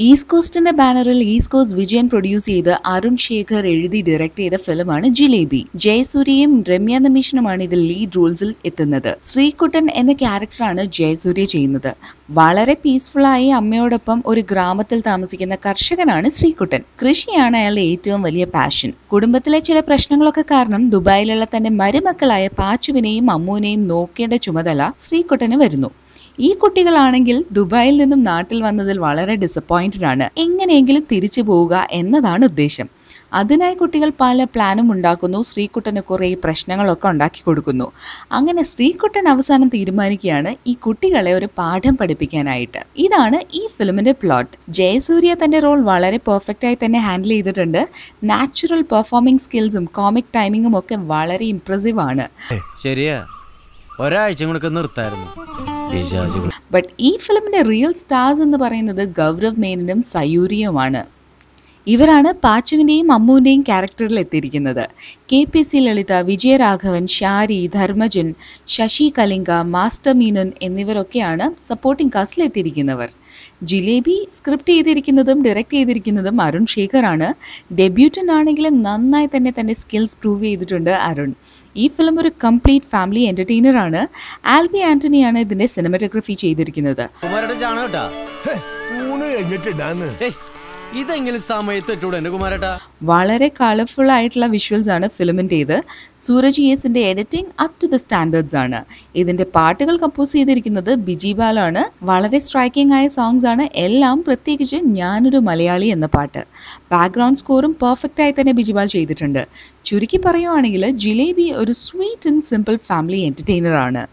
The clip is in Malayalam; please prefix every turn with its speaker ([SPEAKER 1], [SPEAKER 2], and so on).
[SPEAKER 1] ഈസ്റ്റ് കോസ്റ്റിന്റെ ബാനറിൽ ഈസ്റ്റ് കോസ്റ്റ് വിജയൻ പ്രൊഡ്യൂസ് ചെയ്ത് അരുൺ ശേഖർ എഴുതി ഡയറക്ട് ചെയ്ത ഫിലിമാണ് ജിലേബി. ജയസൂര്യയും രമ്യ നമീഷനുമാണ് ഇതിൽ ലീഡ് റോൾസിൽ എത്തുന്നത്. ശ്രീകുട്ടൻ എന്ന ക്യാരക്ടറാണ് ജയസൂര്യ ചെയ്യുന്നത്. വളരെ പീസ്ഫുള്ളായി അമ്മയോടൊപ്പം ഒരു ഗ്രാമത്തിൽ താമസിക്കുന്ന കർഷകനാണ് ശ്രീകുട്ടൻ. കൃഷിയാണ് അയാളുടെ ഏറ്റവും വലിയ പാഷൻ. കുടുംബത്തിലെ ചില പ്രശ്നങ്ങളൊക്കെ കാരണം ദുബായിലുള്ള തന്റെ മരുമക്കളായ പാച്ചുവിനെയും അമ്മുവിനെയും നോക്കേണ്ട ചുമതല ശ്രീകുട്ടന് വരുന്നു. ഈ കുട്ടികളാണെങ്കിൽ ദുബായിൽ നിന്നും നാട്ടിൽ വന്നതിൽ വളരെ ഡിസപ്പോയിന്റഡ് ആണ്. എങ്ങനെയെങ്കിലും തിരിച്ചു പോവുക എന്നതാണ് ഉദ്ദേശം. അതിനായി കുട്ടികൾ പല പ്ലാനും ഉണ്ടാക്കുന്നു. ശ്രീകുട്ടന് കുറേ പ്രശ്നങ്ങളൊക്കെ ഉണ്ടാക്കി കൊടുക്കുന്നു. അങ്ങനെ ശ്രീകുട്ടൻ അവസാനം തീരുമാനിക്കുകയാണ് ഈ കുട്ടികളെ ഒരു പാഠം പഠിപ്പിക്കാനായിട്ട്. ഇതാണ് ഈ ഫിലിമിന്റെ പ്ലോട്ട്. ജയസൂര്യ തന്റെ റോൾ വളരെ പെർഫെക്റ്റ് ആയി തന്നെ ഹാൻഡിൽ ചെയ്തിട്ടുണ്ട്. നാച്ചുറൽ പെർഫോമിംഗ് സ്കിൽസും കോമിക് ടൈമിങ്ങും ഒക്കെ വളരെ ഇംപ്രസീവ് ആണ്.
[SPEAKER 2] ഒരാഴ്ച കൂടെ നിർത്തായിരുന്നു.
[SPEAKER 1] ബട്ട് ഈ ഫിലിമിന്റെ റിയൽ സ്റ്റാർസ് എന്ന് പറയുന്നത് ഗൗരവ് മേനനും സയൂരിയുമാണ്. ഇവരാണ് പാച്ചുവിൻ്റെയും അമ്മുവിൻ്റെയും ക്യാരക്ടറിൽ എത്തിയിരിക്കുന്നത്. KPC ലളിത, വിജയരാഘവൻ, ഷാരി, ധർമ്മജൻ, ശശി കലിംഗ, മാസ്റ്റർ മീനൻ എന്നിവരൊക്കെയാണ് സപ്പോർട്ടിംഗ് കാസ്റ്റിൽ എത്തിയിരിക്കുന്നവർ. ജിലേബി സ്ക്രിപ്റ്റ് ചെയ്തിരിക്കുന്നതും ഡയറക്റ്റ് ചെയ്തിരിക്കുന്നതും അരുൺ ശേഖറാണ്. ഡെബ്യൂട്ടൻ്റ് ആണെങ്കിലും നന്നായി തന്നെ തൻ്റെ സ്കിൽസ് പ്രൂവ് ചെയ്തിട്ടുണ്ട് അരുൺ. ഈ ഫിലിം ഒരു കംപ്ലീറ്റ് ഫാമിലി എൻ്റർടൈനർ ആണ്. ആൽബി ആന്റണിയാണ് ഇതിൻ്റെ സിനിമാറ്റോഗ്രഫി ചെയ്തിരിക്കുന്നത്.
[SPEAKER 2] ഇതെങ്കിലും സമയത്ത്
[SPEAKER 1] വളരെ കളർഫുൾ ആയിട്ടുള്ള വിഷ്വൽസ് ആണ് ഫിലിമിൻ്റേത്. സൂരജ് യേസിന്റെ editing up to the standards ആണ്. ഇതിന്റെ പാട്ടുകൾ കമ്പോസ് ചെയ്തിരിക്കുന്നത് ബിജി ബാലാണ്. വളരെ സ്ട്രൈക്കിംഗ് ആയ സോങ്സ് ആണ് എല്ലാം, പ്രത്യേകിച്ച് ഞാനൊരു മലയാളി എന്ന പാട്ട്. ബാക്ക്ഗ്രൗണ്ട് സ്കോറും പെർഫെക്റ്റ് ആയി തന്നെ ബിജിബാൽ ചെയ്തിട്ടുണ്ട്. ചുരുക്കി പറയുവാണെങ്കിൽ ജിലേബി ഒരു sweet and simple family entertainer ആണ്.